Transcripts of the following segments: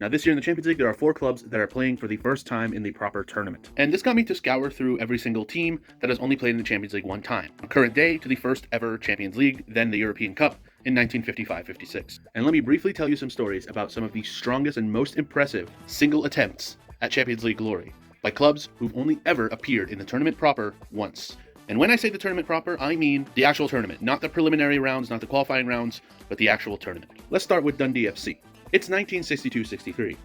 Now this year in the Champions League, there are 4 clubs that are playing for the first time in the proper tournament. And this got me to scour through every single team that has only played in the Champions League one time. From current day to the first ever Champions League, then the European Cup in 1955-56. And let me briefly tell you some stories about some of the strongest and most impressive single attempts at Champions League glory by clubs who've only ever appeared in the tournament proper once. And when I say the tournament proper, I mean the actual tournament, not the preliminary rounds, not the qualifying rounds, but the actual tournament. Let's start with Dundee FC. It's 1962-63.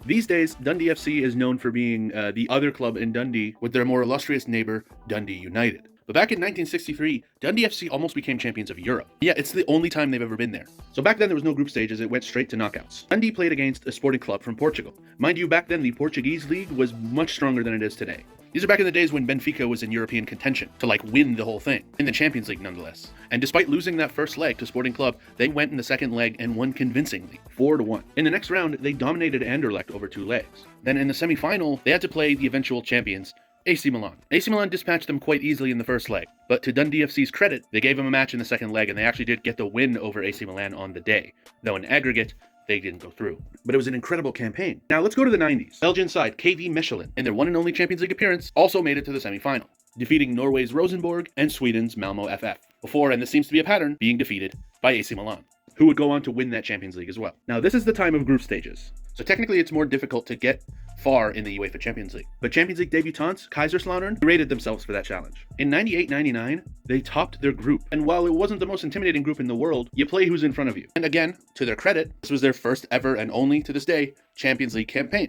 These days, Dundee FC is known for being the other club in Dundee with their more illustrious neighbor, Dundee United. But back in 1963, Dundee FC almost became champions of Europe. Yeah, it's the only time they've ever been there. So back then there was no group stages, it went straight to knockouts. Dundee played against a sporting club from Portugal. Mind you, back then the Portuguese league was much stronger than it is today. These are back in the days when Benfica was in European contention to win the whole thing, in the Champions League nonetheless. And despite losing that first leg to Sporting Club, they went in the second leg and won convincingly, 4-1. In the next round, they dominated Anderlecht over 2 legs. Then in the semi-final, they had to play the eventual champions, AC Milan. AC Milan dispatched them quite easily in the first leg, but to Dundee FC's credit, they gave them a match in the second leg and they actually did get the win over AC Milan on the day, though in aggregate, they didn't go through. But it was an incredible campaign. Now let's go to the 90s. Belgian side KV Mechelen, in their one and only Champions League appearance, also made it to the semi-final, defeating Norway's Rosenborg and Sweden's Malmo FF, before, and this seems to be a pattern, being defeated by AC Milan, who would go on to win that Champions League as well. Now this is the time of group stages, so technically it's more difficult to get far in the UEFA Champions League. But Champions League debutants, Kaiserslautern, rated themselves for that challenge. In 98-99, they topped their group. And while it wasn't the most intimidating group in the world, you play who's in front of you. And again, to their credit, this was their first ever and only to this day Champions League campaign.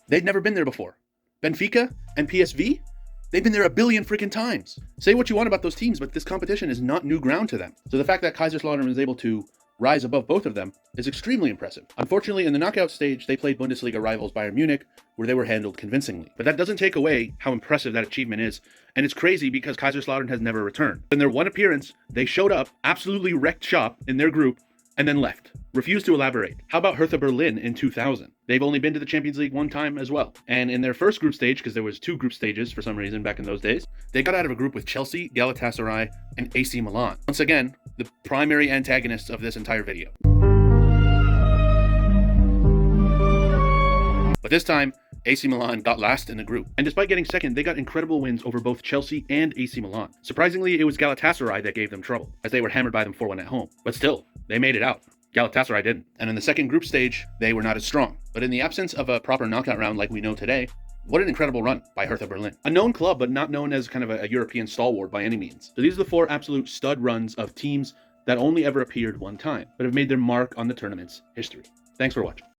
They'd never been there before. Benfica and PSV? They've been there a billion freaking times. Say what you want about those teams, but this competition is not new ground to them. So the fact that Kaiserslautern was able to rise above both of them is extremely impressive. Unfortunately, in the knockout stage, they played Bundesliga rivals Bayern Munich, where they were handled convincingly. But that doesn't take away how impressive that achievement is, and it's crazy because Kaiserslautern has never returned. In their one appearance, they showed up, absolutely wrecked shop in their group, and then left. Refused to elaborate. How about Hertha Berlin in 2000? They've only been to the Champions League one time as well. And in their first group stage, because there was 2 group stages for some reason back in those days, they got out of a group with Chelsea, Galatasaray, and AC Milan. Once again, the primary antagonists of this entire video. But this time, AC Milan got last in the group. And despite getting second, they got incredible wins over both Chelsea and AC Milan. Surprisingly, it was Galatasaray that gave them trouble, as they were hammered by them 4-1 at home. But still, they made it out. Galatasaray didn't. And in the second group stage, they were not as strong. But in the absence of a proper knockout round like we know today, what an incredible run by Hertha Berlin. A known club, but not known as kind of a European stalwart by any means. So these are the 4 absolute stud runs of teams that only ever appeared one time, but have made their mark on the tournament's history. Thanks for watching.